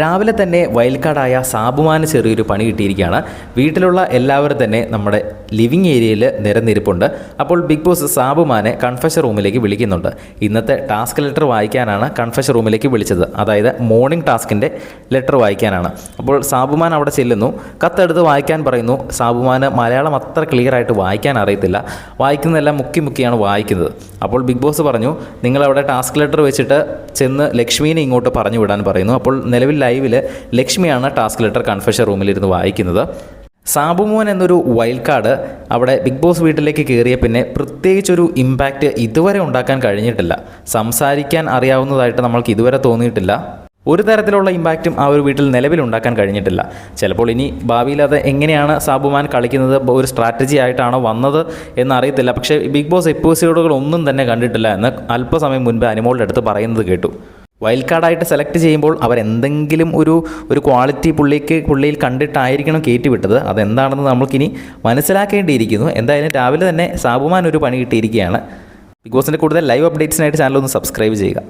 രാവിലെ തന്നെ വയൽക്കാടായ സാബുമാന് ചെറിയൊരു പണി കിട്ടിയിരിക്കുകയാണ്. വീട്ടിലുള്ള എല്ലാവരും തന്നെ നമ്മുടെ ലിവിങ് ഏരിയയിൽ നിരന്നിരിപ്പുണ്ട്. അപ്പോൾ ബിഗ് ബോസ് സാബുമാനെ കൺഫഷൻ റൂമിലേക്ക് വിളിക്കുന്നുണ്ട്. ഇന്നത്തെ ടാസ്ക് ലെറ്റർ വായിക്കാനാണ് കൺഫഷൻ റൂമിലേക്ക് വിളിച്ചത്. അതായത് മോർണിംഗ് ടാസ്കിൻ്റെ ലെറ്റർ വായിക്കാനാണ്. അപ്പോൾ സാബുമാൻ അവിടെ ചെല്ലുന്നു, കത്തെടുത്ത് വായിക്കാൻ പറയുന്നു. സാബുമാന് മലയാളം അത്ര ക്ലിയർ ആയിട്ട് വായിക്കാൻ അറിയത്തില്ല, വായിക്കുന്നതെല്ലാം മുക്കിയാണ് വായിക്കുന്നത്. അപ്പോൾ ബിഗ് ബോസ് പറഞ്ഞു, നിങ്ങളവിടെ ടാസ്ക് ലെറ്റർ വെച്ചിട്ട് ചെന്ന് ലക്ഷ്മീനെ ഇങ്ങോട്ട് പറഞ്ഞു വിടാൻ പറയുന്നു. അപ്പോൾ നിലവിൽ ലൈവിൽ ലക്ഷ്മിയാണ് ടാസ്ക് ലെറ്റർ കൺഫഷൻ റൂമിലിരുന്ന് വായിക്കുന്നത്. സാബുമോൻ എന്നൊരു വൈൽഡ് കാർഡ് അവിടെ ബിഗ് ബോസ് വീട്ടിലേക്ക് കയറിയ പിന്നെ പ്രത്യേകിച്ചൊരു ഇമ്പാക്റ്റ് ഇതുവരെ ഉണ്ടാക്കാൻ കഴിഞ്ഞിട്ടില്ല. സംസാരിക്കാൻ അറിയാവുന്നതായിട്ട് നമ്മൾക്ക് ഇതുവരെ തോന്നിയിട്ടില്ല. ഒരു തരത്തിലുള്ള ഇമ്പാക്റ്റും ആ ഒരു വീട്ടിൽ നിലവിലുണ്ടാക്കാൻ കഴിഞ്ഞിട്ടില്ല. ചിലപ്പോൾ ഇനി ഭാവിയിൽ അത് എങ്ങനെയാണ് സാബുമാൻ കളിക്കുന്നത്, ഒരു സ്ട്രാറ്റജി ആയിട്ടാണോ വന്നത് എന്നറിയത്തില്ല. പക്ഷേ ബിഗ് ബോസ് എപ്പിസോഡുകളൊന്നും തന്നെ കണ്ടിട്ടില്ല എന്ന് അല്പസമയം മുൻപ് അനിമോളുടെ അടുത്ത് പറയുന്നത് കേട്ടു. വൈൽഡ് കാർഡായിട്ട് സെലക്ട് ചെയ്യുമ്പോൾ അവരെന്തെങ്കിലും ഒരു ക്വാളിറ്റി പുള്ളിയിൽ കണ്ടിട്ടായിരിക്കണം കയറ്റിവിട്ടത്. അതെന്താണെന്ന് നമ്മൾക്കിനി മനസ്സിലാക്കേണ്ടിയിരിക്കുന്നു. എന്തായാലും രാവിലെ തന്നെ സാബുമാൻ ഒരു പണി കിട്ടിയിരിക്കുകയാണ്. ബിഗ് ബോസിൻ്റെ കൂടുതൽ ലൈവ് അപ്ഡേറ്റ്സിനായിട്ട് ചാനൽ ഒന്ന് സബ്സ്ക്രൈബ് ചെയ്യുക.